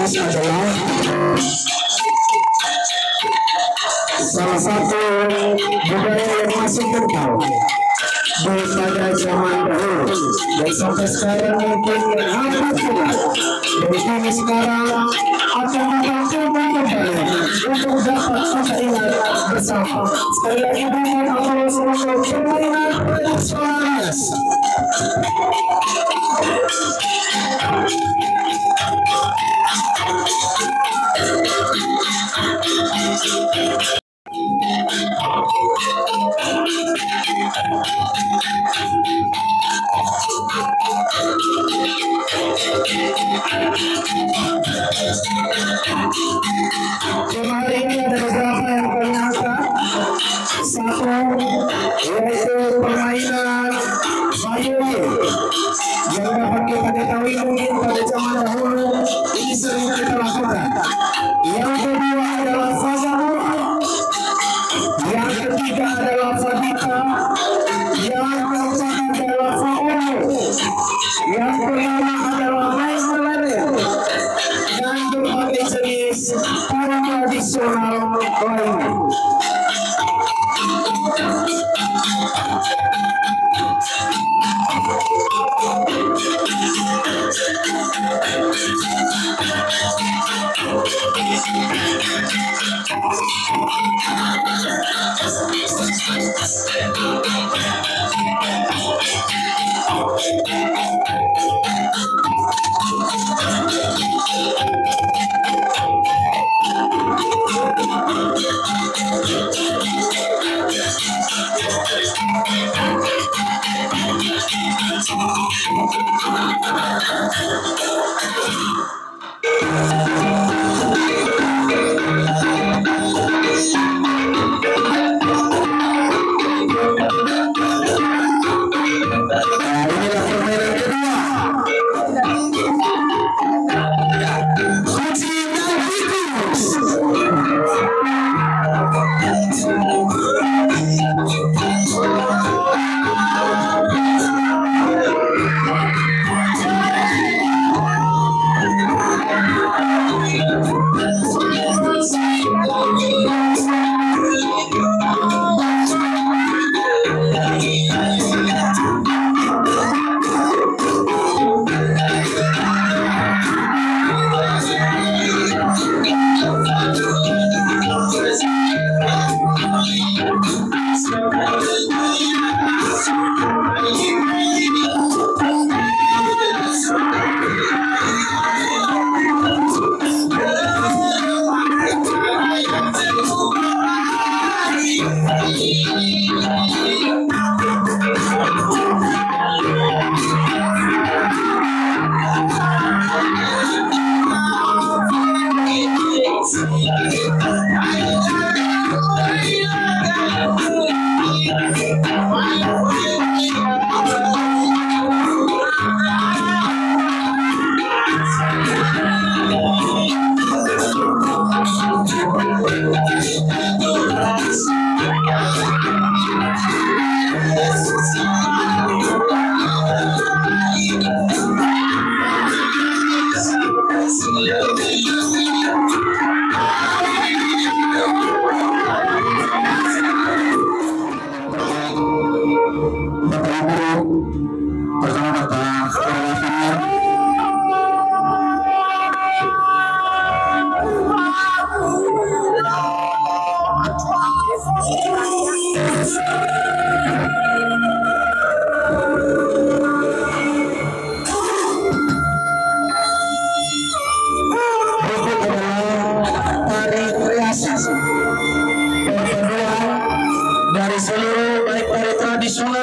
Rias adalah salah satu budaya yang masih kental pada zaman dahulu dan sampai sekarang mungkin hampir pula. Jadi sekarang akan mencoba kembali untuk dapat kita ingat bersama. Sekali lagi dengan Allah SWT permainan Rias. Kemarin ini ada beberapa yang ternyata satu yaitu permainan Bayuni yang dapat kita ketahui mungkin pada zaman dahulu ini sering kita lakukan. Yang kedua adalah Fazarul, yang ketiga adalah Fadika, yang keempat adalah Fa'ulu, yang kelima adalah Maizulane, dan berbagai jenis para tradisional lainnya.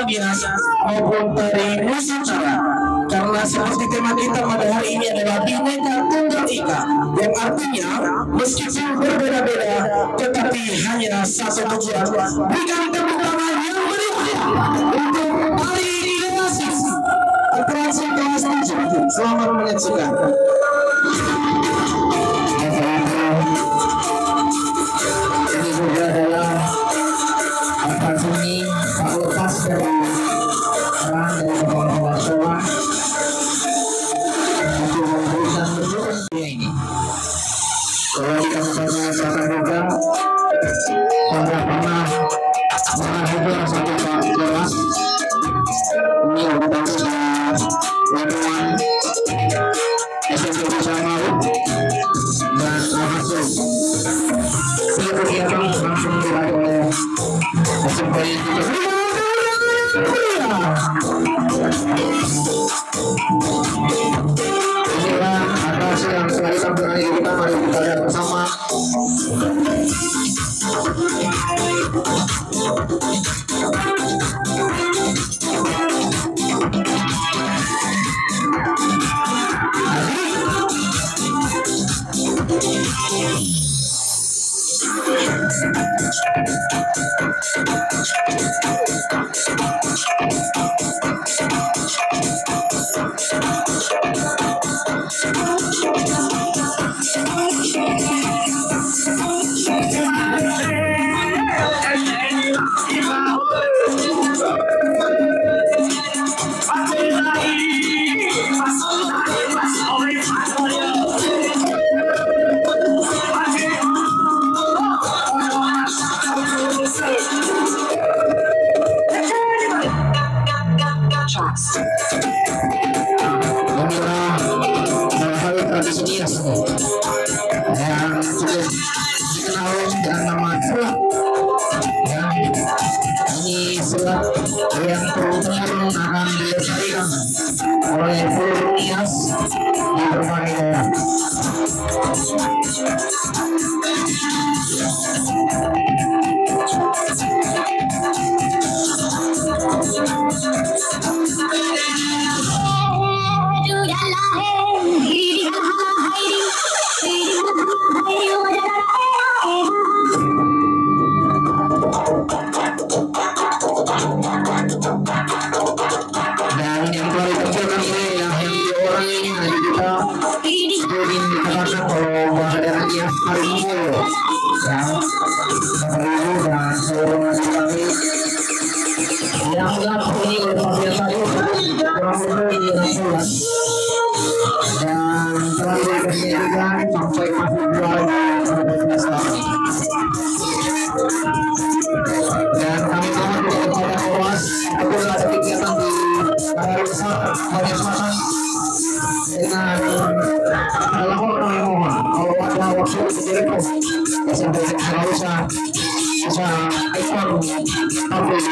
Biasa maupun tari Nusantara, karena seperti tema kita pada hari ini adalah Bhinneka Tunggal Ika, yang artinya meskipun berbeda-beda tetapi hanya satu tujuan. Berikan tepuk tangan yang meriah untuk tari klasik atraksi kelas 7. Selamat menyaksikan. Ini juga adalah atraksi lepas dari peran dari Bapak Sowa untuk memberikan bentuk ini. Kalau di Kabupaten Selatan juga sudah pernah juga satu kelas ini udah tahu di lingkungan SMP Bersama dan alhasil ini kegiatan langsung diraih oleh SMP inilah atas yang selalu tampilkan kita, mari kita lihat bersama. Yang cukup dikenal dengan nama sulap, ya. Ini sulap yang terus-menerus akan dilestarikan oleh seluruh Nias di berbagai daerah. Dan yang telah ditampilkan ini yang diorangi ada juga ingin dikatakan kalau bahasa daerahnya Harimau yang Harimau dan seluruh kami yang telah ini oleh Pak tadi kurang lebih di bulan dan telah dikasihkan sampai masuk bulan dan kami mohon kepada Ormas apabila ada kegiatan di bagian selatan dengan lapor kami mohon kalau ada waktu direktur SMP Harusa bisa ikut tampil di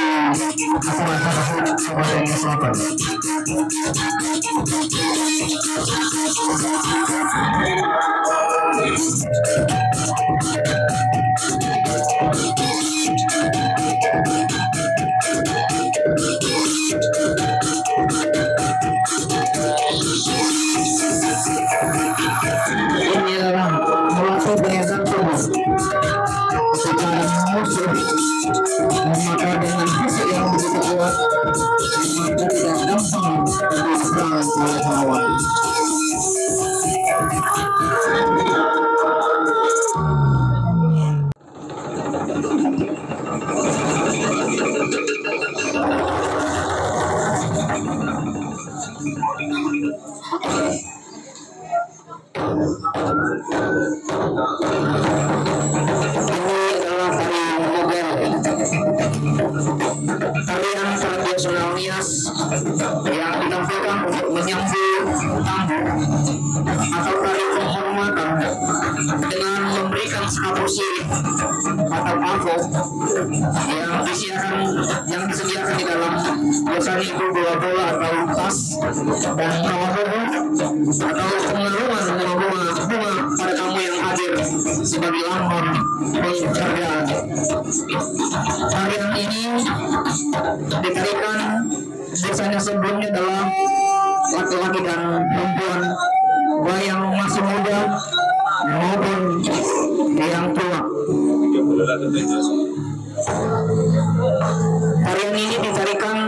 acara Kabupaten Selatan. Ini adalah melatih daya tubuh secara musuh, maka dengan fisik yang begitu kuat maka tidak gampang diserang oleh lawan. Tarian tradisional Nias yang ditampilkan untuk menyambut tamu atau tari penghormatan dengan memberikan skapusi atau pangkok yang disediakan di dalam biasanya itu bola-bola atau tas dan rawa-rawa atau pengaruhan bunga pada tamu yang hadir sebagai lambang penghargaan. Tarian ini ditarikan biasanya sebelumnya adalah laki-laki dan perempuan, baik yang masih muda maupun yang tua. Tarian ini ditarikan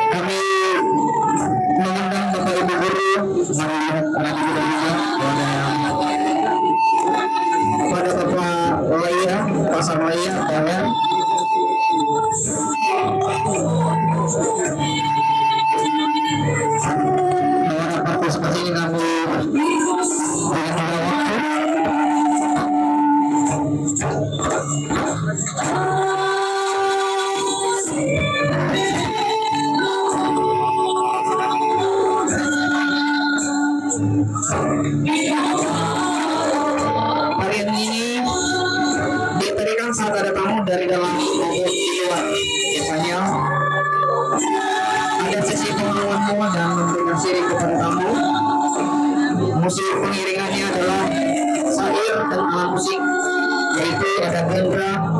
kami mengundang Bapak Ibu guru melihat anak muda juga pada Bapak Laya, Pasar Laya, kalian Tarian ini ditarikan saat ada tamu dari dalam maupun di luar. Biasanya ada sesi pengakuan dan memberikan siri kepada tamu. Musik pengiringannya adalah syair dan alat musik, yaitu ada gendra,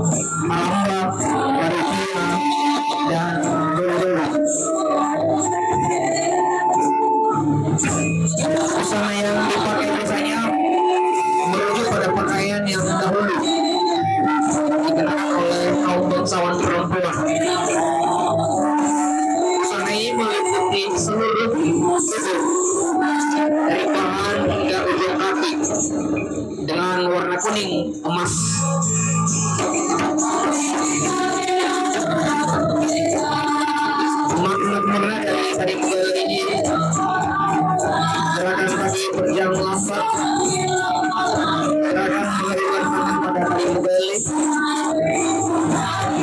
maramba, baritia, dan dulu-dulu. Busana yang dipakai biasanya merujuk pada pakaian yang dahulu dikenakan oleh kaum bangsawan perempuan. Busana ini meliputi seluruh tubuh dari tangan hingga ujung kaki dengan warna kuning emas. Makna dari tari Mugal ini gerakan kaki berjam lambat, gerakan melarikan tangan pada tari Mugal,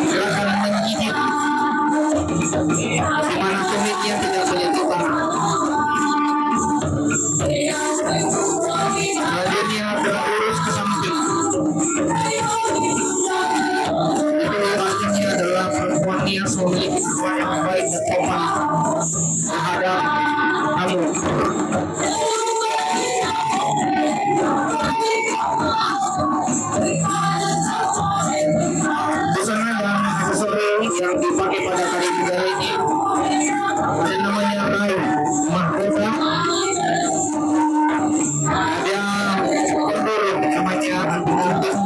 gerakan menjijit di mana tumitnya tidak menyentuh tangan. Selanjutnya berlurus ke samping. Itu artinya adalah perempuan yang memiliki sifat yang baik dan sopan terhadap tamu. Busana dan aksesoris yang dipakai pada tari Mugal ini ada namanya kain mahkota, ada kondor namanya anting-anting,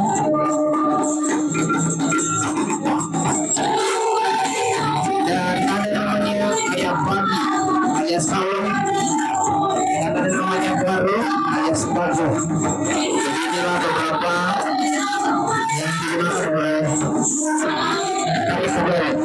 dan ada namanya kayak pagi alias kalung, dan ada namanya baru alias baju. Jadi inilah beberapa yang digunakan oleh tari Mugal.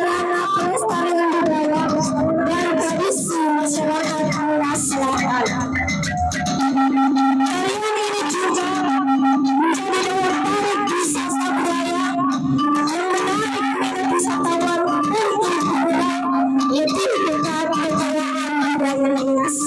sarana pelestarian budaya dan tradisi masyarakat Nias Selatan. Tarian ini juga menjadi daya tarik wisata budaya yang menarik minat wisatawan untuk mengenal lebih dekat kekayaan budaya Nias.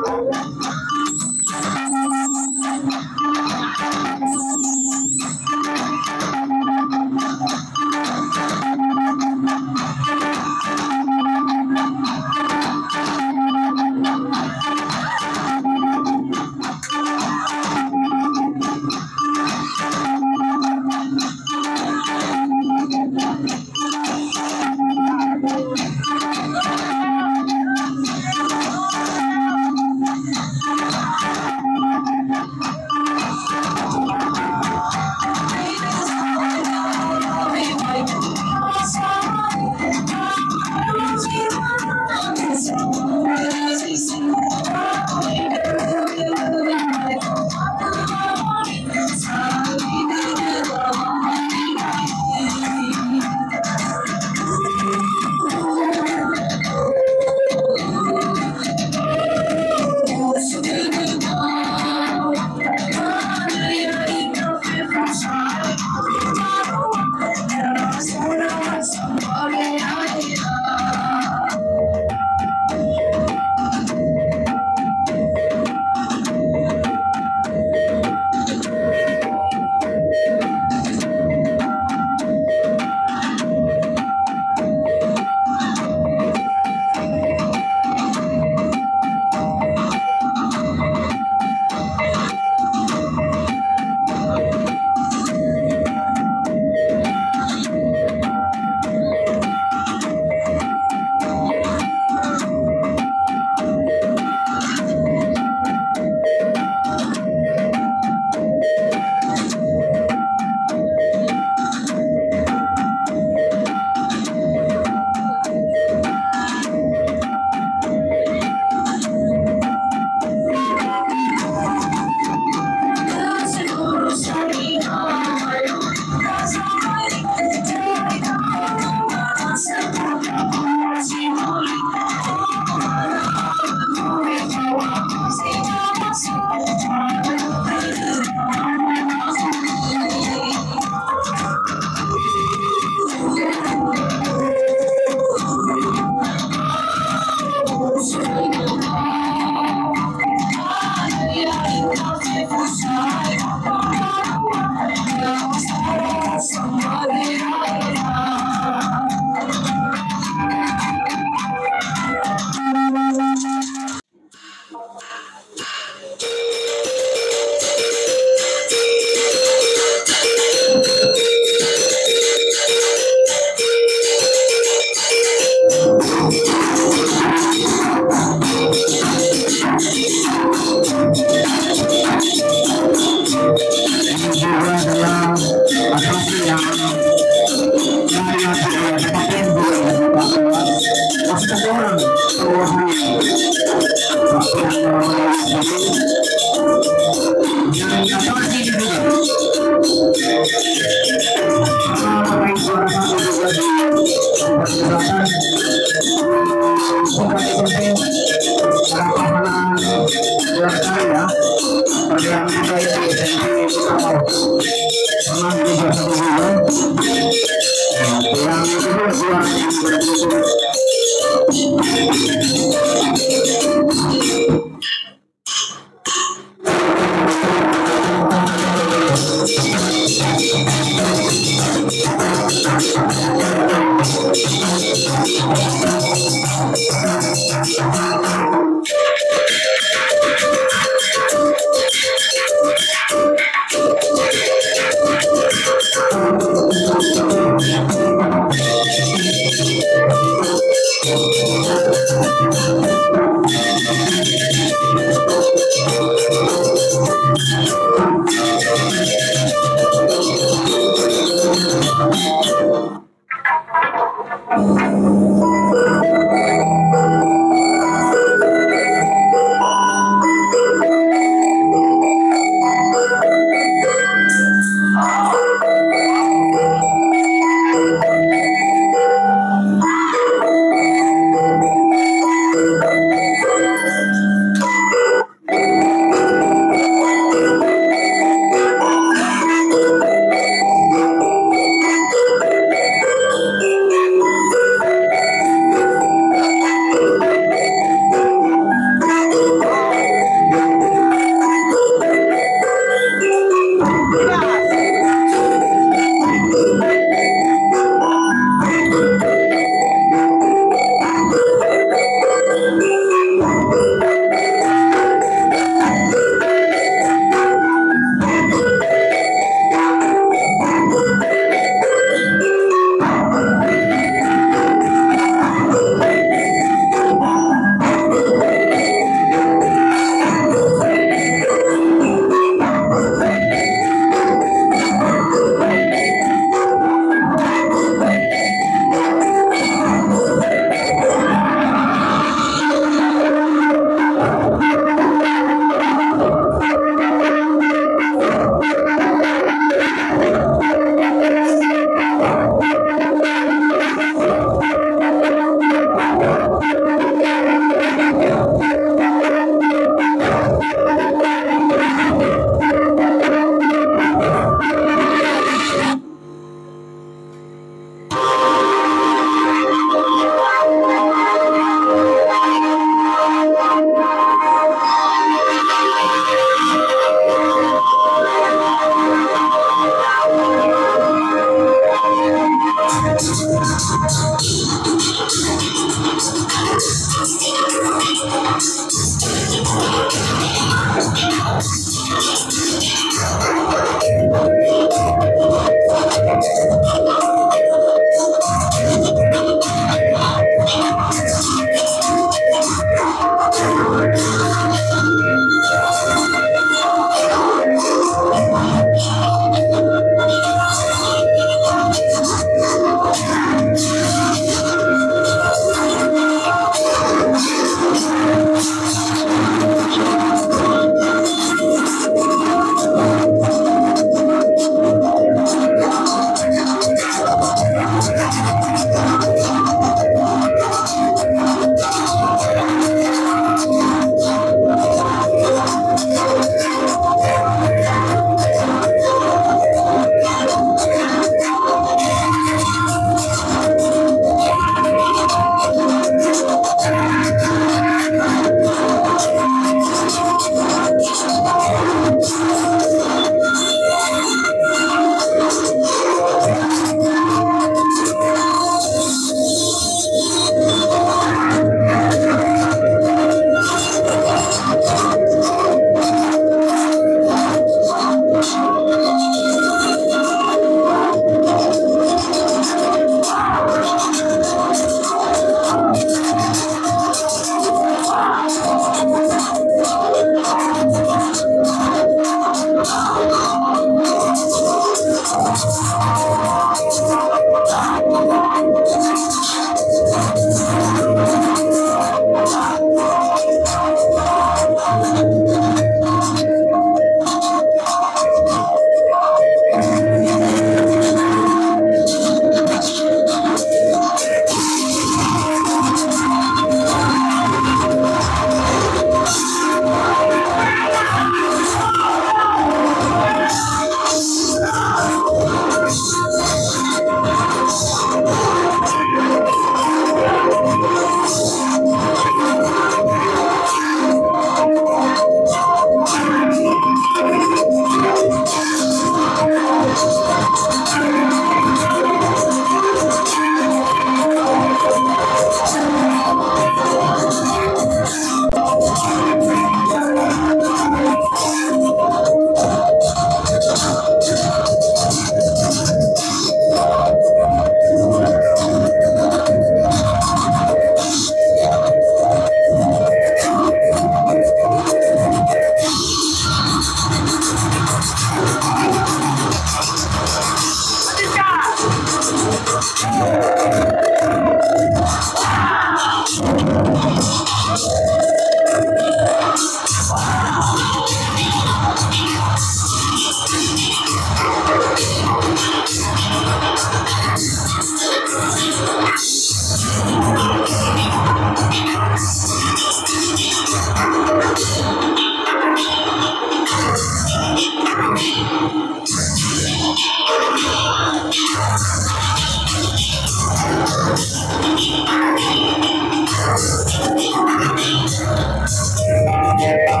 Agak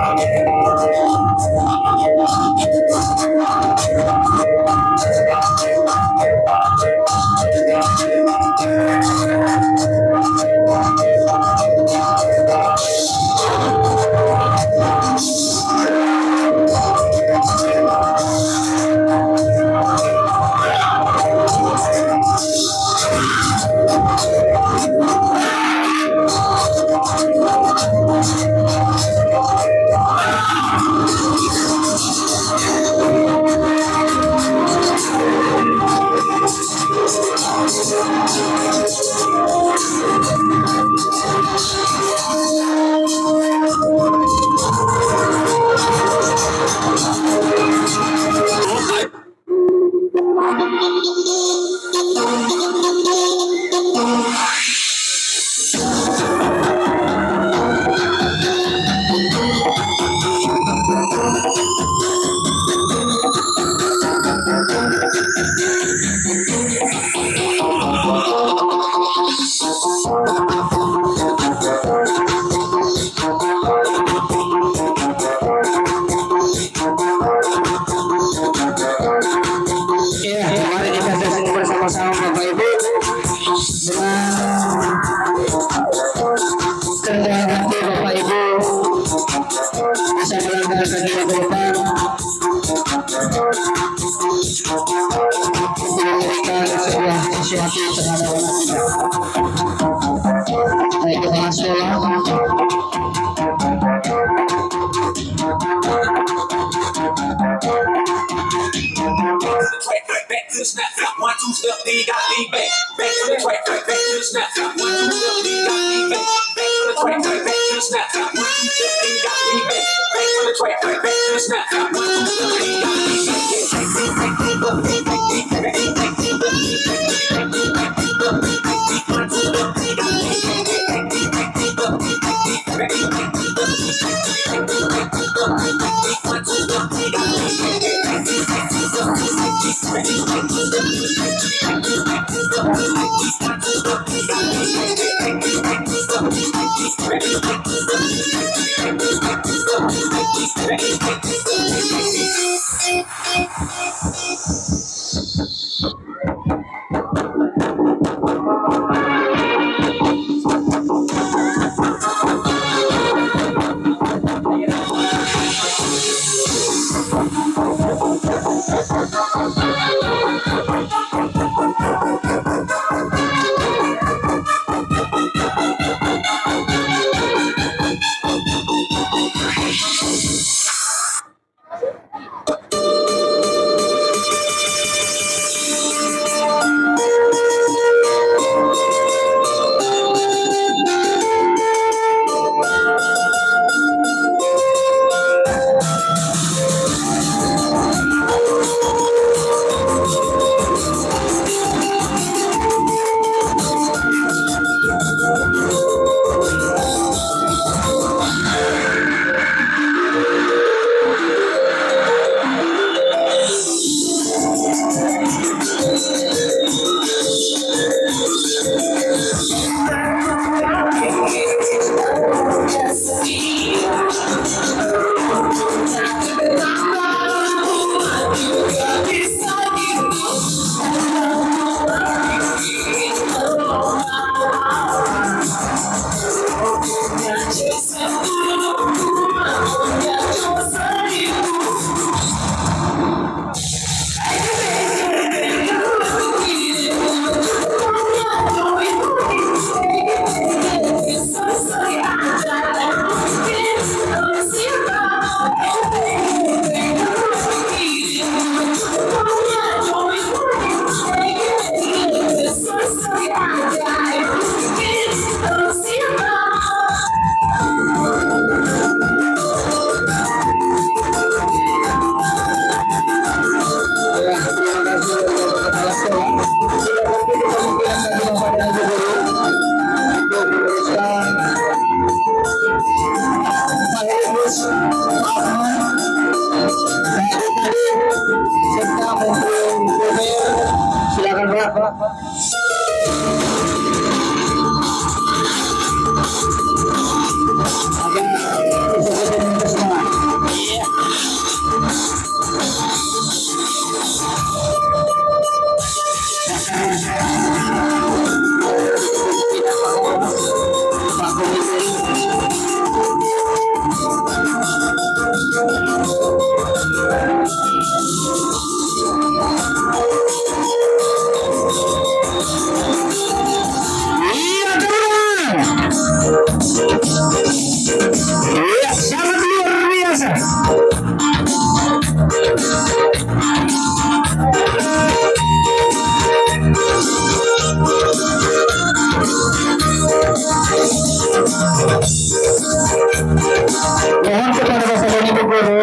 guru,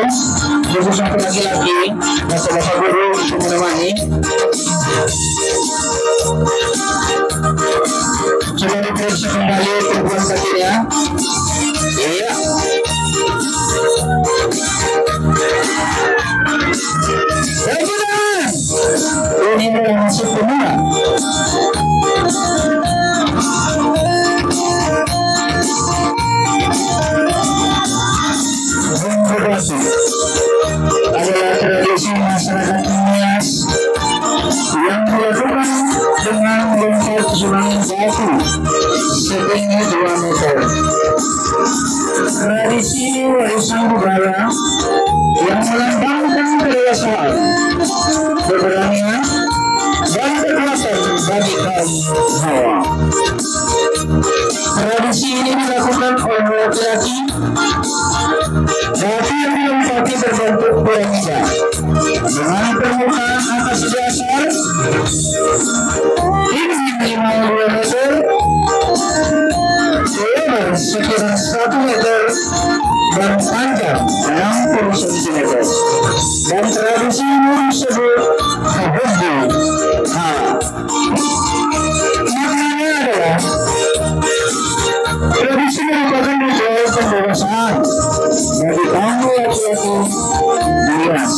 khusus untuk laki-laki, bapak-bapak guru untuk menemani. Coba diperiksa kembali perempuan kakinya. Iya. Ini masuk semua. Adalah tradisi masyarakat Nias yang dilakukan dengan melompat sulang batu setinggi 2 meter. Tradisi ini warisan budaya yang melambangkan kedewasaan, keberanian, dan kekuatan bagi kaum Hawa. Tradisi ini dilakukan oleh laki-laki, batu yang dilompati berbentuk piramida dengan permukaan atas dasar tinggi minimal 2 meter, lebar sekitar 1 meter, dan panjang 60 cm. Dan tradisi ini disebut Habibdi. Maknanya adalah tradisi merupakan ritual pendewasaan bagi kaum laki-laki Nias.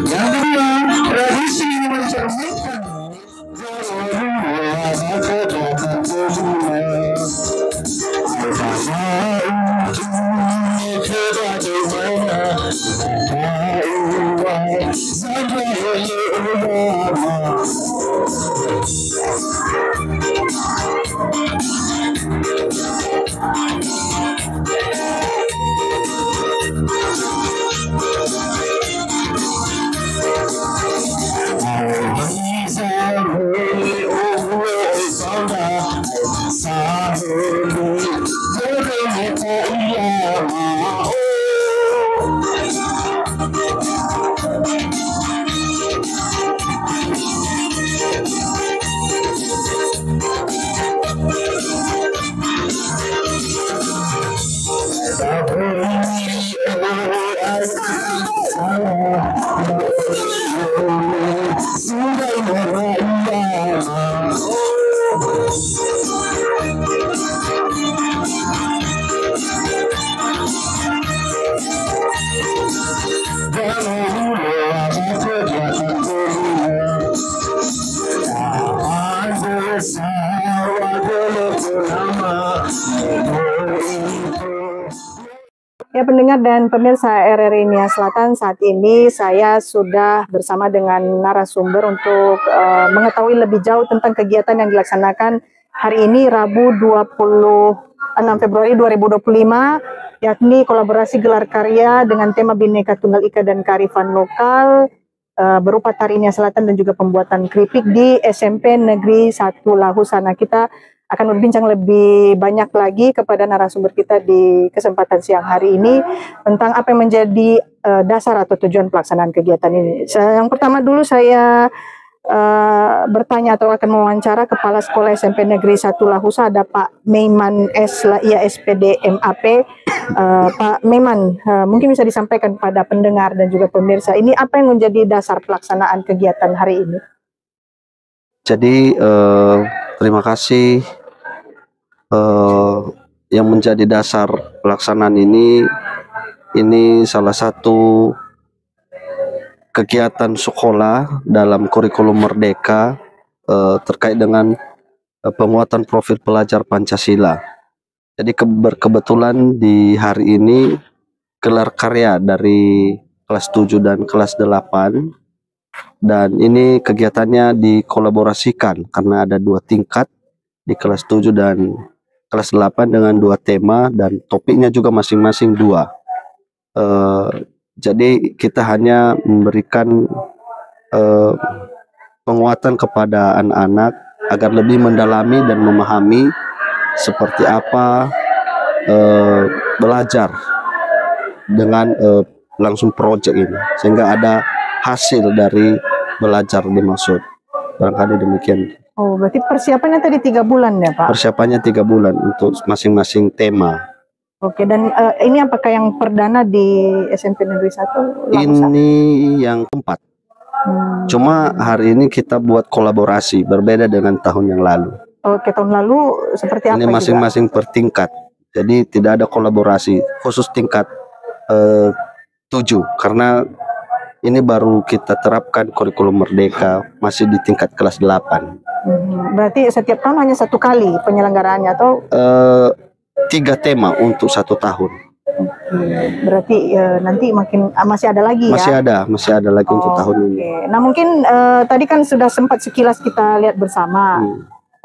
Yang kedua, tradisi ini mencerminkan Ya, pendengar dan pemirsa RRI Nias Selatan, saat ini saya sudah bersama dengan narasumber untuk mengetahui lebih jauh tentang kegiatan yang dilaksanakan hari ini Rabu 26 Februari 2025, yakni kolaborasi gelar karya dengan tema Bhinneka Tunggal Ika dan Kearifan Lokal berupa tari Nias Selatan dan juga pembuatan keripik di SMP Negeri 1 Lahusana. Kita akan berbincang lebih banyak lagi kepada narasumber kita di kesempatan siang hari ini tentang apa yang menjadi dasar atau tujuan pelaksanaan kegiatan ini. Yang pertama dulu saya bertanya atau akan mewawancara Kepala Sekolah SMP Negeri 1 Lahusa, ada Pak Meiman S. Laia SPD MAP. Pak Meiman, mungkin bisa disampaikan kepada pendengar dan juga pemirsa, ini apa yang menjadi dasar pelaksanaan kegiatan hari ini? Jadi terima kasih. Yang menjadi dasar pelaksanaan ini salah satu kegiatan sekolah dalam kurikulum Merdeka terkait dengan penguatan profil pelajar Pancasila. Jadi berkebetulan di hari ini gelar karya dari kelas 7 dan kelas 8. Dan ini kegiatannya dikolaborasikan karena ada 2 tingkat di kelas 7 dan kelas 8 dengan 2 tema dan topiknya juga masing-masing 2. Jadi kita hanya memberikan penguatan kepada anak-anak agar lebih mendalami dan memahami seperti apa belajar dengan langsung proyek ini, sehingga ada hasil dari belajar dimaksud. Barangkali demikian. Oh, berarti persiapannya tadi 3 bulan ya, Pak? Persiapannya 3 bulan untuk masing-masing tema. Oke, dan ini apakah yang perdana di SMP Negeri 1 Lausa? Ini yang keempat. Cuma hari ini kita buat kolaborasi berbeda dengan tahun yang lalu. Oke, tahun lalu seperti apa Ini masing-masing per tingkat. Jadi tidak ada kolaborasi khusus tingkat 7 karena ini baru kita terapkan kurikulum merdeka masih di tingkat kelas 8. Berarti setiap tahun hanya 1 kali penyelenggaraannya atau 3 tema untuk 1 tahun. berarti nanti masih ada lagi ya? Masih ada lagi untuk tahun ini. Nah mungkin tadi kan sudah sempat sekilas kita lihat bersama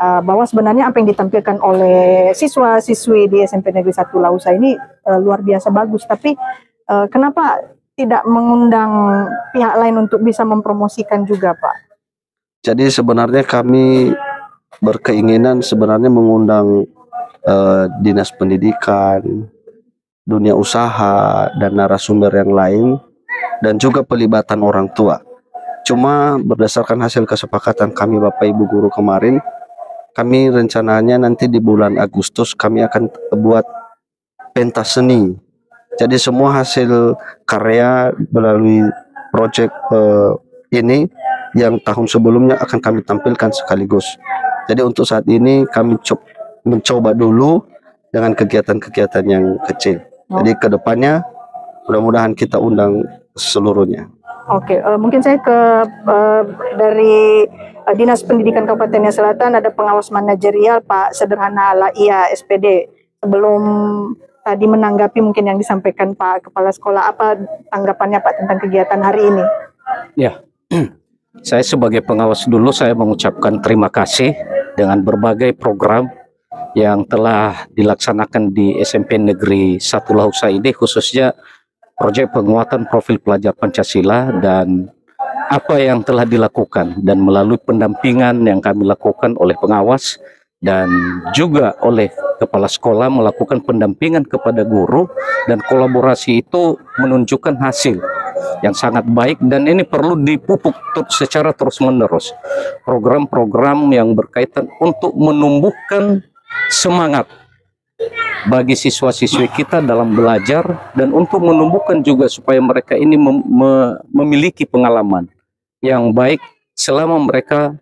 bahwa sebenarnya apa yang ditampilkan oleh siswa-siswi di SMP Negeri 1 Lausa ini luar biasa bagus. Tapi kenapa tidak mengundang pihak lain untuk bisa mempromosikan juga, Pak? Jadi sebenarnya kami berkeinginan sebenarnya mengundang dinas pendidikan, dunia usaha, dan narasumber yang lain, dan juga pelibatan orang tua. Cuma berdasarkan hasil kesepakatan kami Bapak Ibu Guru kemarin, kami rencananya nanti di bulan Agustus kami akan buat pentas seni. Jadi semua hasil karya melalui proyek ini yang tahun sebelumnya akan kami tampilkan sekaligus. Jadi untuk saat ini kami mencoba dulu dengan kegiatan-kegiatan yang kecil. Jadi kedepannya mudah-mudahan kita undang seluruhnya. Oke, mungkin saya dari Dinas Pendidikan Kabupaten Nia Selatan ada pengawas manajerial Pak Sederhana Laia SPD. Sebelum tadi menanggapi mungkin yang disampaikan Pak Kepala Sekolah, apa tanggapannya Pak tentang kegiatan hari ini? Ya, saya sebagai pengawas dulu saya mengucapkan terima kasih dengan berbagai program yang telah dilaksanakan di SMP Negeri 1 Lausa ini, khususnya proyek penguatan profil pelajar Pancasila dan apa yang telah dilakukan, dan melalui pendampingan yang kami lakukan oleh pengawas dan juga oleh kepala sekolah melakukan pendampingan kepada guru, dan kolaborasi itu menunjukkan hasil yang sangat baik, dan ini perlu dipupuk secara terus-menerus. Program-program yang berkaitan untuk menumbuhkan semangat bagi siswa-siswi kita dalam belajar, dan untuk menumbuhkan juga supaya mereka ini memiliki pengalaman yang baik selama mereka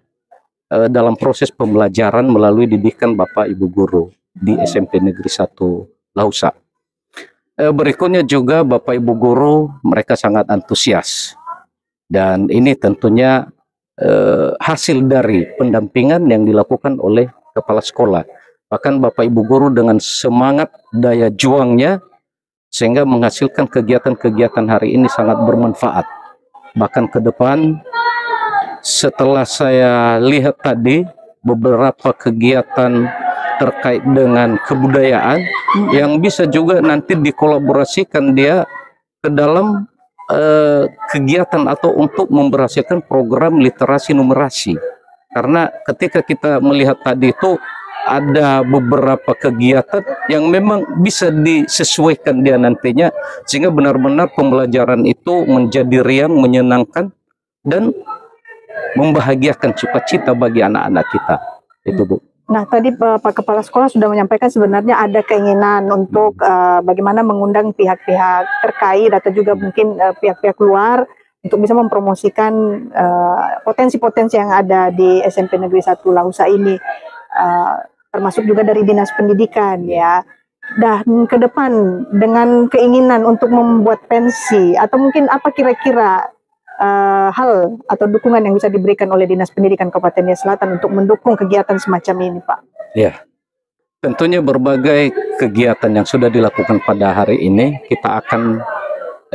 dalam proses pembelajaran melalui didikan Bapak Ibu Guru di SMP Negeri 1 Lausa. Berikutnya juga Bapak Ibu Guru mereka sangat antusias, dan ini tentunya hasil dari pendampingan yang dilakukan oleh kepala sekolah. Bahkan Bapak Ibu Guru dengan semangat daya juangnya sehingga menghasilkan kegiatan-kegiatan hari ini sangat bermanfaat. Bahkan ke depan setelah saya lihat tadi beberapa kegiatan terkait dengan kebudayaan yang bisa juga nanti dikolaborasikan dia ke dalam kegiatan atau untuk memberhasilkan program literasi numerasi. Karena ketika kita melihat tadi itu ada beberapa kegiatan yang memang bisa disesuaikan dia nantinya, sehingga benar-benar pembelajaran itu menjadi riang, menyenangkan, dan membahagiakan cita-cita bagi anak-anak kita. Itu, Bu. Nah, tadi Pak Kepala Sekolah sudah menyampaikan sebenarnya ada keinginan untuk bagaimana mengundang pihak-pihak terkait atau juga mungkin pihak-pihak luar untuk bisa mempromosikan potensi-potensi yang ada di SMP Negeri 1 Lausa ini, termasuk juga dari Dinas Pendidikan ya. Dan ke depan dengan keinginan untuk membuat pensi atau mungkin apa kira-kira hal atau dukungan yang bisa diberikan oleh Dinas Pendidikan Kabupaten Nia Selatan untuk mendukung kegiatan semacam ini, Pak? Ya, tentunya berbagai kegiatan yang sudah dilakukan pada hari ini kita akan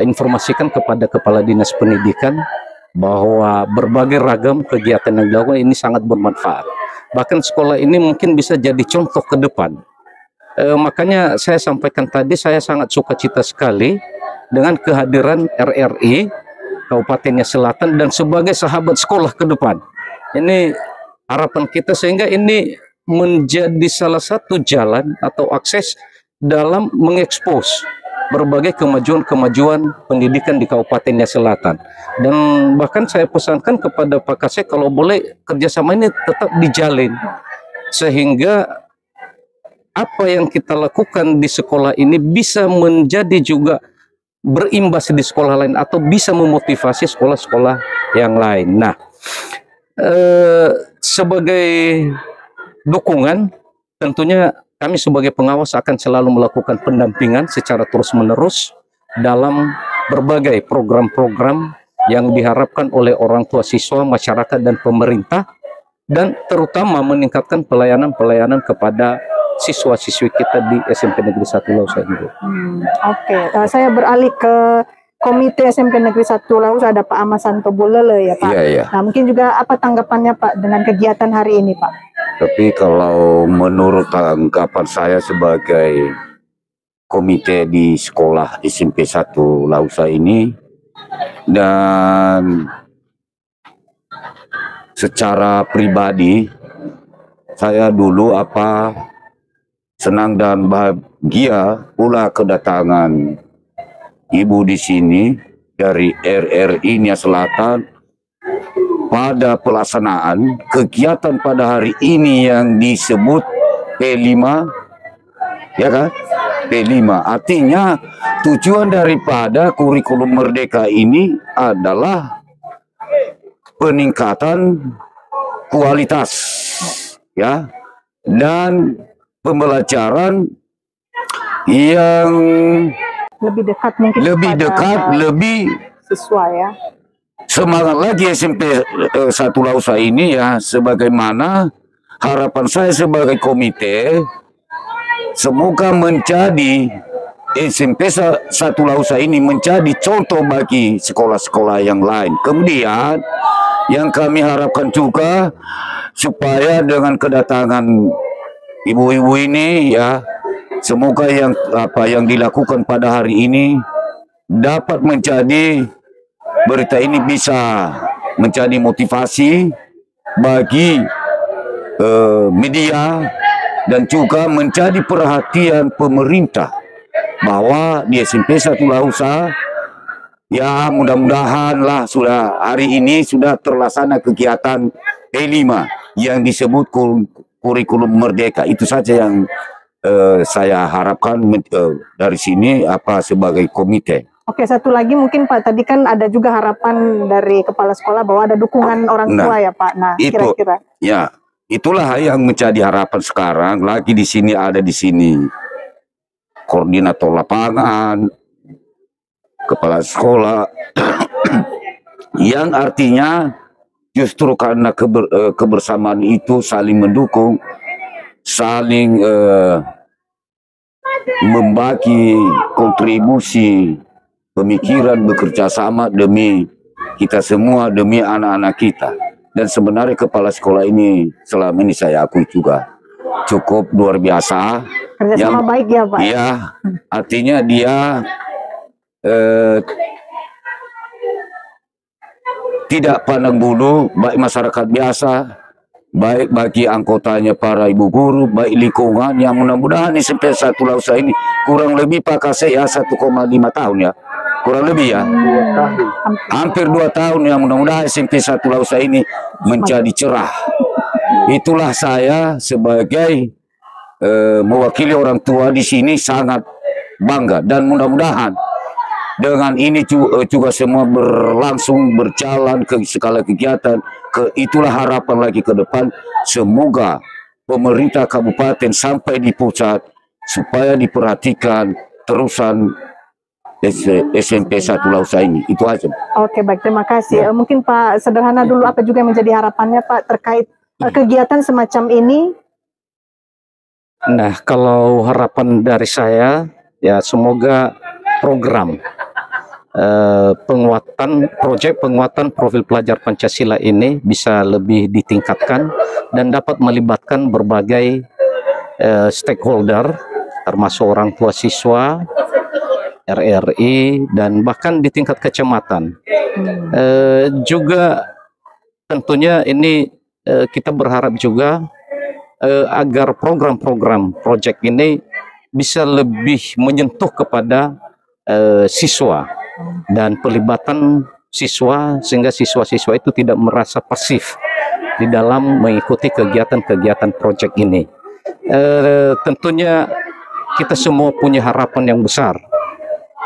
informasikan kepada Kepala Dinas Pendidikan bahwa berbagai ragam kegiatan yang dilakukan ini sangat bermanfaat. Bahkan sekolah ini mungkin bisa jadi contoh ke depan. Makanya saya sampaikan tadi, saya sangat sukacita sekali dengan kehadiran RRI Kabupaten Nia Selatan dan sebagai sahabat sekolah ke depan. Ini harapan kita sehingga ini menjadi salah satu jalan atau akses dalam mengekspos berbagai kemajuan-kemajuan pendidikan di Kabupaten Nia Selatan. Dan bahkan saya pesankan kepada Pak Kasek kalau boleh kerjasama ini tetap dijalin, sehingga apa yang kita lakukan di sekolah ini bisa menjadi juga berimbas di sekolah lain atau bisa memotivasi sekolah-sekolah yang lain. Nah, sebagai dukungan, tentunya kami sebagai pengawas akan selalu melakukan pendampingan secara terus-menerus dalam berbagai program-program yang diharapkan oleh orang tua siswa, masyarakat, dan pemerintah, dan terutama meningkatkan pelayanan-pelayanan kepada siswa-siswi kita di SMP Negeri 1 Lausa ini. Oke. Saya beralih ke Komite SMP Negeri 1 Lausa, ada Pak Ahmad Santo Bulele ya Pak. Iya. Nah, mungkin juga apa tanggapannya Pak dengan kegiatan hari ini Pak? Tapi kalau menurut tanggapan saya sebagai komite di sekolah SMP 1 Lausa ini, dan secara pribadi saya dulu senang dan bahagia pula kedatangan Ibu di sini dari RRI Nia Selatan pada pelaksanaan kegiatan pada hari ini yang disebut P5, ya kan? P5 artinya tujuan daripada kurikulum merdeka ini adalah peningkatan kualitas, ya, dan pembelajaran yang Lebih dekat mungkin lebih siswa ya. semangat lagi SMP 1 Lausa ini ya, sebagaimana harapan saya sebagai komite, semoga menjadi SMP 1 Lausa ini menjadi contoh bagi sekolah-sekolah yang lain. Kemudian yang kami harapkan juga supaya dengan kedatangan ibu-ibu ini ya, semoga yang dilakukan pada hari ini dapat menjadi, berita ini bisa menjadi motivasi bagi media dan juga menjadi perhatian pemerintah bahwa di SMP 1 Lausa ya, mudah-mudahan lah sudah hari ini sudah terlaksana kegiatan P5 yang disebut kurikulum merdeka. Itu saja yang saya harapkan dari sini sebagai komite. Oke, satu lagi mungkin Pak, tadi kan ada juga harapan dari kepala sekolah bahwa ada dukungan orang tua ya Pak. Nah, kira-kira ya, itulah yang menjadi harapan sekarang. Lagi di sini ada koordinator lapangan, kepala sekolah, yang artinya justru karena kebersamaan itu saling mendukung, saling membagi kontribusi pemikiran, bekerja sama demi kita semua, demi anak-anak kita. Dan sebenarnya kepala sekolah ini selama ini saya akui juga cukup luar biasa. kerjasama baik ya Pak. Iya, artinya dia tidak pandang bulu, baik masyarakat biasa, baik bagi anggotanya para ibu guru, baik lingkungan, yang mudah-mudahan SMP 1 Lausa ini kurang lebih Pak Kasih ya 1,5 tahun ya, kurang lebih ya, hampir 2 tahun ya, mudah-mudahan SMP 1 Lausa ini menjadi cerah. Itulah saya sebagai mewakili orang tua di sini sangat bangga, dan mudah-mudahan dengan ini juga semua berlangsung berjalan ke segala kegiatan. Itulah harapan lagi ke depan, semoga pemerintah kabupaten sampai di pusat supaya diperhatikan terusan SMP 1 Lausa ini. Itu aja. Oke, baik, terima kasih. Mungkin Pak sederhana dulu, apa juga yang menjadi harapannya Pak terkait kegiatan semacam ini? Nah, kalau harapan dari saya ya, semoga program proyek penguatan profil pelajar Pancasila ini bisa lebih ditingkatkan dan dapat melibatkan berbagai stakeholder, termasuk orang tua siswa, RRI, dan bahkan di tingkat kecamatan. Juga tentunya ini kita berharap juga agar program-program proyek ini bisa lebih menyentuh kepada siswa dan pelibatan siswa, sehingga siswa-siswa itu tidak merasa pasif di dalam mengikuti kegiatan-kegiatan proyek ini. tentunya kita semua punya harapan yang besar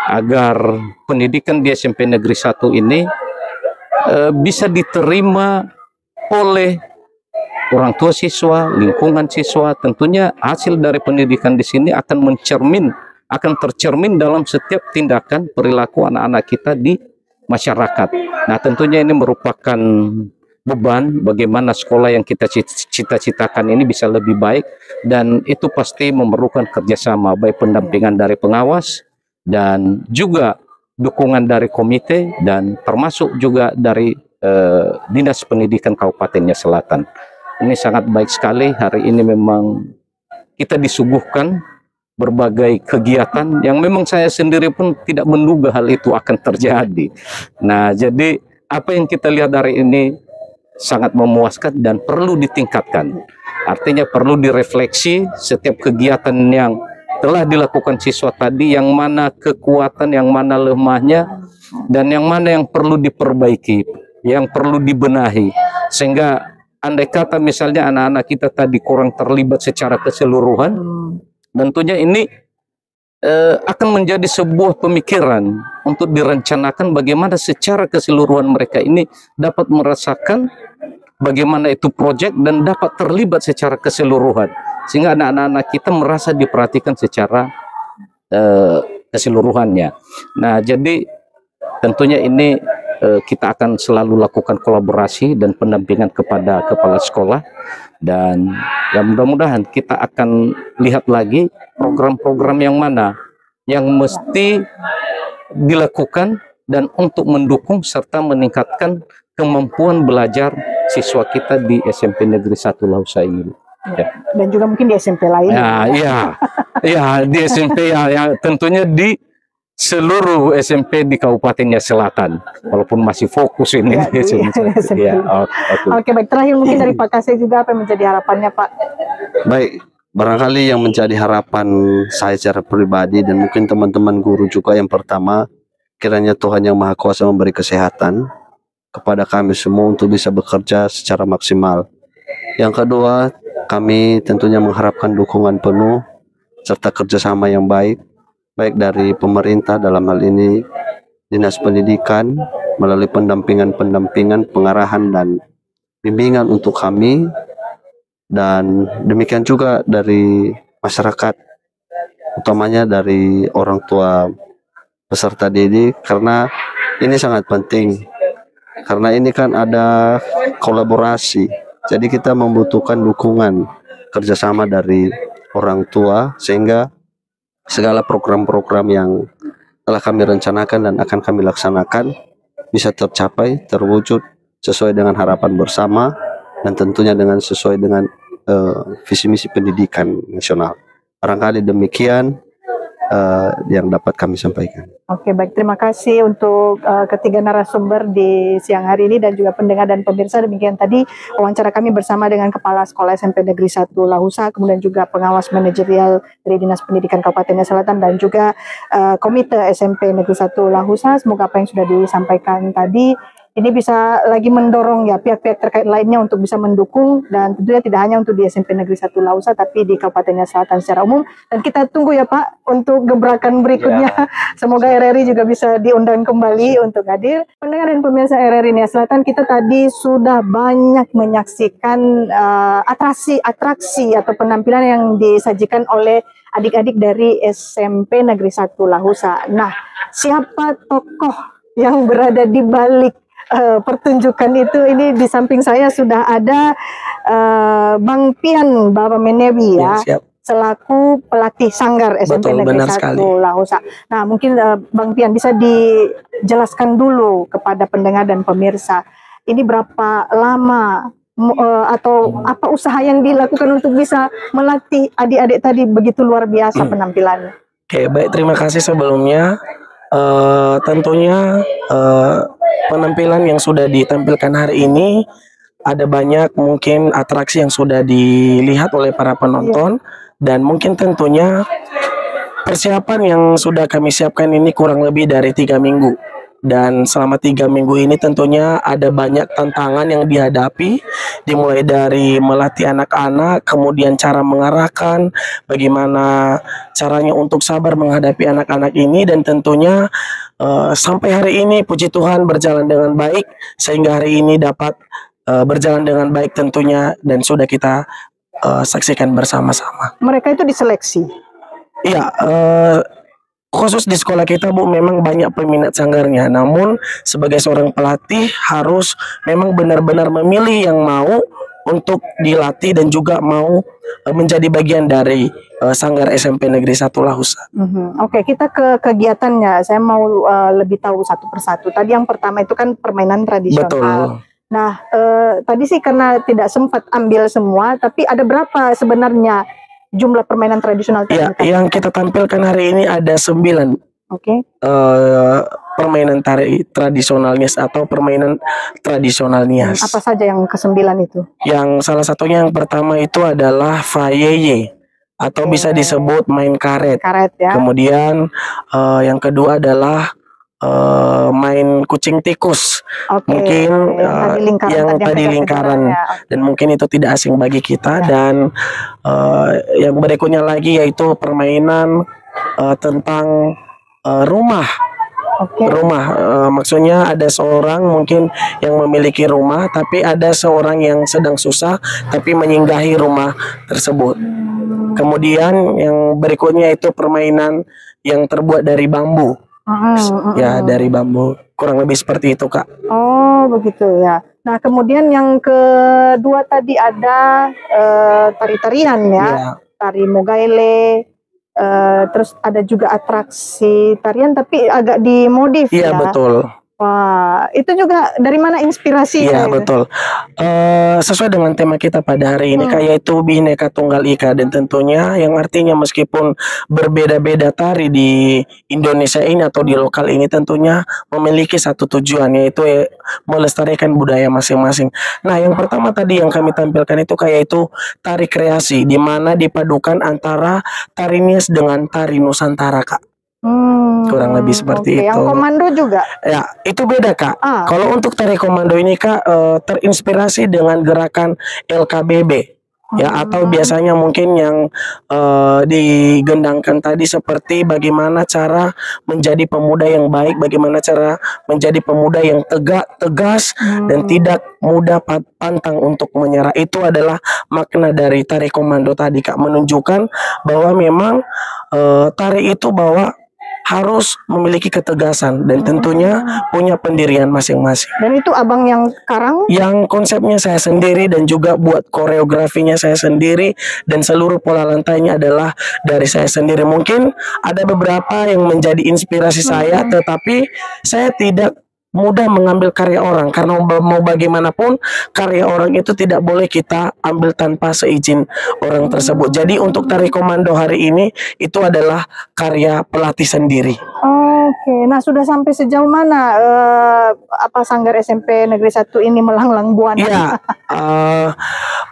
agar pendidikan di SMP Negeri 1 ini bisa diterima oleh orang tua siswa, lingkungan siswa. Tentunya hasil dari pendidikan di sini akan tercermin dalam setiap tindakan perilaku anak-anak kita di masyarakat. Nah, tentunya ini merupakan beban bagaimana sekolah yang kita cita-citakan ini bisa lebih baik, dan itu pasti memerlukan kerjasama baik pendampingan dari pengawas dan juga dukungan dari komite dan termasuk juga dari Dinas Pendidikan Kabupaten Selatan. Ini sangat baik sekali. Hari ini memang kita disuguhkan berbagai kegiatan yang memang saya sendiri pun tidak menduga hal itu akan terjadi. Nah, jadi apa yang kita lihat hari ini sangat memuaskan dan perlu ditingkatkan. Artinya perlu direfleksi setiap kegiatan yang telah dilakukan siswa tadi, yang mana kekuatan, yang mana lemahnya, dan yang mana yang perlu diperbaiki, yang perlu dibenahi. Sehingga andai kata misalnya anak-anak kita tadi kurang terlibat secara keseluruhan, tentunya ini akan menjadi sebuah pemikiran untuk direncanakan bagaimana secara keseluruhan mereka ini dapat merasakan bagaimana itu proyek dan dapat terlibat secara keseluruhan, sehingga anak-anak kita merasa diperhatikan secara keseluruhannya. Nah, jadi tentunya ini kita akan selalu lakukan kolaborasi dan pendampingan kepada kepala sekolah, dan ya mudah-mudahan kita akan lihat lagi program-program yang mana yang mesti dilakukan dan untuk mendukung serta meningkatkan kemampuan belajar siswa kita di SMP Negeri 1 Lausa ini. Ya. Dan juga mungkin di SMP lain. Ya, di SMP ya tentunya di seluruh SMP di Kabupaten Selatan, walaupun masih fokus ini di SMP. Oke, baik. Terakhir mungkin dari Pak Kasih juga apa yang menjadi harapannya, Pak? Baik, barangkali yang menjadi harapan saya secara pribadi dan mungkin teman-teman guru juga, yang pertama, kiranya Tuhan Yang Maha Kuasa memberi kesehatan kepada kami semua untuk bisa bekerja secara maksimal. Yang kedua, kami tentunya mengharapkan dukungan penuh serta kerjasama yang baik dari pemerintah, dalam hal ini Dinas Pendidikan, melalui pendampingan, pengarahan dan bimbingan untuk kami, dan demikian juga dari masyarakat, utamanya dari orang tua peserta didik, karena ini sangat penting, karena ini kan ada kolaborasi, jadi kita membutuhkan dukungan kerjasama dari orang tua, sehingga segala program-program yang telah kami rencanakan dan akan kami laksanakan bisa tercapai, terwujud sesuai dengan harapan bersama, dan tentunya sesuai dengan visi misi pendidikan nasional. Barangkali demikian yang dapat kami sampaikan. Oke, baik. Terima kasih untuk ketiga narasumber di siang hari ini dan juga pendengar dan pemirsa. Demikian tadi wawancara kami bersama dengan Kepala Sekolah SMP Negeri 1 Lahusa, kemudian juga pengawas manajerial dari Dinas Pendidikan Kabupaten Selatan, dan juga Komite SMP Negeri 1 Lahusa. Semoga apa yang sudah disampaikan tadi ini bisa lagi mendorong ya pihak-pihak terkait lainnya untuk bisa mendukung, dan tentunya tidak hanya untuk di SMP Negeri 1 Lausa tapi di Kabupaten Selatan secara umum. Dan kita tunggu ya Pak untuk gebrakan berikutnya. Ya. Semoga RRI juga bisa diundang kembali untuk hadir. Pendengar dan pemirsa RRI Selatan, kita tadi sudah banyak menyaksikan atraksi atau penampilan yang disajikan oleh adik-adik dari SMP Negeri 1 Lahusa. Nah, siapa tokoh yang berada di balik pertunjukan itu? Ini di samping saya sudah ada Bang Pian Bapak Menewi ya, selaku pelatih sanggar SMP Negeri 1 Lahusa. Nah, mungkin Bang Pian bisa dijelaskan dulu kepada pendengar dan pemirsa, ini berapa lama atau apa usaha yang dilakukan untuk bisa melatih adik-adik tadi begitu luar biasa penampilannya? Oke, baik, terima kasih sebelumnya. Tentunya penampilan yang sudah ditampilkan hari ini ada banyak mungkin atraksi yang sudah dilihat oleh para penonton, dan mungkin tentunya persiapan yang sudah kami siapkan ini kurang lebih dari 3 minggu. Dan selama 3 minggu ini tentunya ada banyak tantangan yang dihadapi, dimulai dari melatih anak-anak, kemudian cara mengarahkan, bagaimana caranya untuk sabar menghadapi anak-anak ini, dan tentunya sampai hari ini puji Tuhan berjalan dengan baik, sehingga hari ini dapat berjalan dengan baik tentunya, dan sudah kita saksikan bersama-sama. Mereka itu diseleksi. Iya, khusus di sekolah kita Bu, memang banyak peminat sanggarnya. Namun sebagai seorang pelatih harus memang benar-benar memilih yang mau untuk dilatih dan juga mau menjadi bagian dari Sanggar SMP Negeri 1 Lahusa. Oke, kita ke kegiatannya. Saya mau lebih tahu satu persatu. Tadi yang pertama itu kan permainan tradisional. Betul. Nah, tadi sih karena tidak sempat ambil semua, tapi ada berapa sebenarnya jumlah permainan tradisional? Ya, yang kita tampilkan hari ini ada 9. Oke. Permainan tari tradisional Nias atau permainan tradisional Nias. Apa saja yang ke-9 itu? Yang salah satunya yang pertama itu adalah Fayeye atau bisa disebut main karet. Karet ya. Kemudian yang kedua adalah main kucing tikus. Mungkin yang tadi lingkaran dan mungkin itu tidak asing bagi kita. Dan yang berikutnya lagi yaitu permainan tentang rumah. Rumah, maksudnya ada seorang mungkin yang memiliki rumah, tapi ada seorang yang sedang susah tapi menyinggahi rumah tersebut. Kemudian yang berikutnya itu permainan yang terbuat dari bambu. Ya, dari bambu. Kurang lebih seperti itu, Kak. Oh, begitu ya. Nah, kemudian yang kedua tadi ada tari-tarian ya. Tari Mogaele. Terus ada juga atraksi tarian tapi agak dimodif ya. Iya, betul. Wah, itu juga dari mana inspirasi? Iya, betul. Sesuai dengan tema kita pada hari ini, yaitu Bhinneka Tunggal Ika, dan tentunya yang artinya meskipun berbeda-beda tari di Indonesia ini atau di lokal ini tentunya memiliki satu tujuan, yaitu melestarikan budaya masing-masing. Nah, yang pertama tadi yang kami tampilkan itu yaitu tari kreasi, di mana dipadukan antara tari Nias dengan tari Nusantara, Kak. Kurang lebih seperti itu. Yang komando juga? Ya, itu beda, Kak. Kalau untuk tari komando ini, Kak, terinspirasi dengan gerakan LKBB. Ya, atau biasanya mungkin yang digendangkan tadi seperti bagaimana cara menjadi pemuda yang baik, bagaimana cara menjadi pemuda yang tegas dan tidak mudah pantang untuk menyerah. Itu adalah makna dari tari komando tadi, Kak, menunjukkan bahwa memang tari itu bahwa harus memiliki ketegasan dan tentunya punya pendirian masing-masing. Dan itu abang yang karang? Yang konsepnya saya sendiri dan juga buat koreografinya saya sendiri dan seluruh pola lantainya adalah dari saya sendiri. Mungkin ada beberapa yang menjadi inspirasi saya, tetapi saya tidak mudah mengambil karya orang karena mau bagaimanapun karya orang itu tidak boleh kita ambil tanpa seizin orang tersebut. Jadi untuk tari komando hari ini itu adalah karya pelatih sendiri. Oke, nah sudah sampai sejauh mana Sanggar SMP Negeri 1 ini melanglang buana? Iya,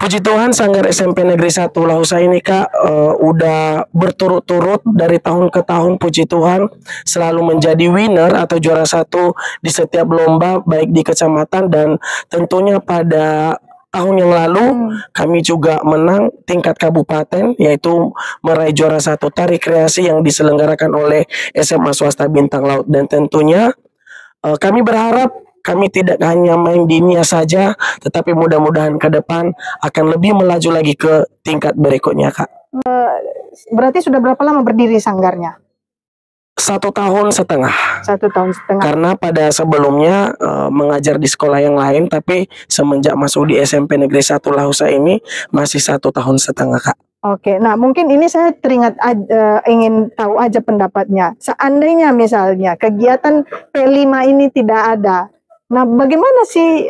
puji Tuhan Sanggar SMP Negeri 1 Lahusa ini, Kak, udah berturut-turut dari tahun ke tahun, puji Tuhan selalu menjadi winner atau juara 1 di setiap lomba baik di kecamatan, dan tentunya pada tahun yang lalu kami juga menang tingkat kabupaten, yaitu meraih juara 1 tari kreasi yang diselenggarakan oleh SMA Swasta Bintang Laut. Dan tentunya kami berharap kami tidak hanya main di Nias saja, tetapi mudah-mudahan ke depan akan lebih melaju lagi ke tingkat berikutnya, Kak. Berarti sudah berapa lama berdiri sanggarnya? 1 tahun setengah. 1 tahun setengah. Karena pada sebelumnya mengajar di sekolah yang lain, tapi semenjak masuk di SMP Negeri 1 Lahusa ini masih 1 tahun setengah, Kak. Oke, nah mungkin ini saya teringat ingin tahu aja pendapatnya. Seandainya misalnya kegiatan P5 ini tidak ada, nah bagaimana sih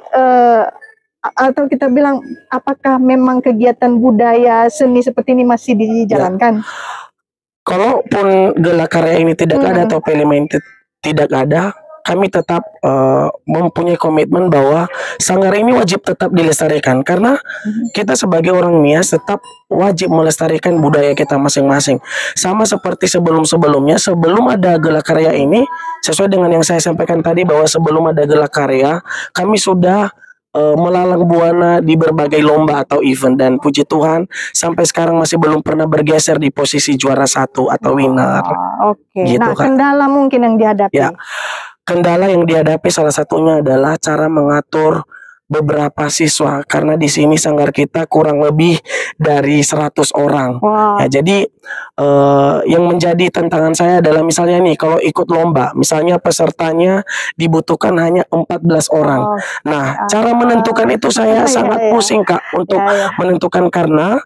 atau kita bilang apakah memang kegiatan budaya seni seperti ini masih dijalankan? Kalaupun gelar karya ini tidak ada atau P5 ini tidak ada, kami tetap mempunyai komitmen bahwa sanggar ini wajib tetap dilestarikan, karena kita sebagai orang Nias tetap wajib melestarikan budaya kita masing-masing. Sama seperti sebelum-sebelumnya, sebelum ada Gelak Karya ini, sesuai dengan yang saya sampaikan tadi bahwa sebelum ada Gelak Karya, kami sudah melalang buana di berbagai lomba atau event, dan puji Tuhan sampai sekarang masih belum pernah bergeser di posisi juara 1 atau winner. Oke. Gitu, Nah, Kak. kendala mungkin yang dihadapi. Ya, kendala yang dihadapi salah satunya adalah cara mengatur beberapa siswa, karena di sini sanggar kita kurang lebih dari 100 orang. Wow. Ya, jadi yang menjadi tantangan saya adalah misalnya nih, kalau ikut lomba, misalnya pesertanya dibutuhkan hanya 14 orang. Nah, cara menentukan itu saya sangat pusing, Kak, untuk menentukan, karena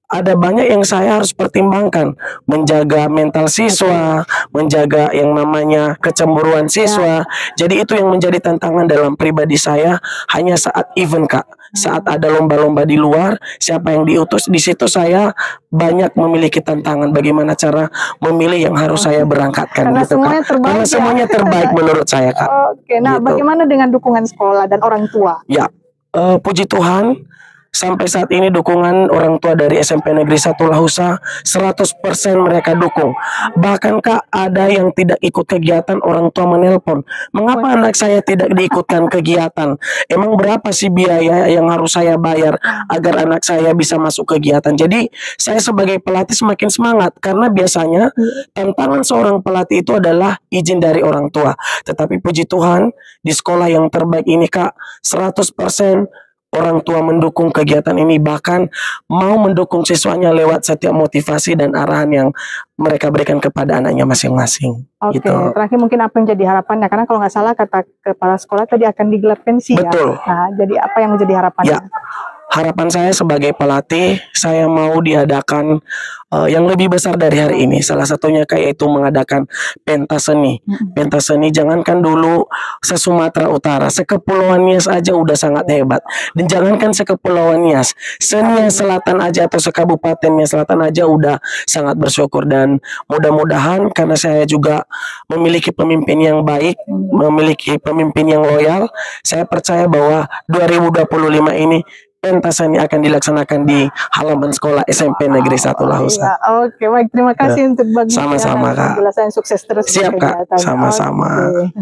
ada banyak yang saya harus pertimbangkan, menjaga mental siswa, menjaga yang namanya kecemburuan siswa. Jadi itu yang menjadi tantangan dalam pribadi saya hanya saat event, Kak. Saat ada lomba-lomba di luar, siapa yang diutus, di situ saya banyak memiliki tantangan bagaimana cara memilih yang harus saya berangkatkan. Karena gitu, semuanya Kak. terbaik, Karena semuanya terbaik menurut saya, Kak. Oke. Nah, Gitu. bagaimana dengan dukungan sekolah dan orang tua? Ya, puji Tuhan, sampai saat ini dukungan orang tua dari SMP Negeri 1 Lahusa 100% mereka dukung. Bahkan, Kak, ada yang tidak ikut kegiatan, orang tua menelpon, mengapa anak saya tidak diikutkan kegiatan? Emang berapa sih biaya yang harus saya bayar agar anak saya bisa masuk kegiatan? Jadi saya sebagai pelatih semakin semangat, karena biasanya tantangan seorang pelatih itu adalah izin dari orang tua. Tetapi puji Tuhan, di sekolah yang terbaik ini, Kak, 100% orang tua mendukung kegiatan ini, bahkan mau mendukung siswanya lewat setiap motivasi dan arahan yang mereka berikan kepada anaknya masing-masing. Oke, Gitu. terakhir mungkin apa yang jadi harapannya? Karena kalau nggak salah kata kepala sekolah tadi akan digelar pensi. Betul. Ya. Nah, jadi apa yang menjadi harapannya? Ya, harapan saya sebagai pelatih, saya mau diadakan yang lebih besar dari hari ini. Salah satunya yaitu mengadakan pentas seni. Pentas seni, jangankan dulu se-Sumatera Utara, sekepulauan Nias aja udah sangat hebat. Dan jangankan sekepulauan Nias, se-Nias Selatan aja atau sekabupaten Nias Selatan aja udah sangat bersyukur. Dan mudah-mudahan, karena saya juga memiliki pemimpin yang baik, memiliki pemimpin yang loyal, saya percaya bahwa 2025 ini pentas seni akan dilaksanakan di halaman sekolah SMP Negeri 1 Lahusa. Ya, oke, baik, terima kasih untuk Sama-sama, Kak. penjelasan, sukses terus. Siap, Kak. kegiatan. Sama-sama. Oke.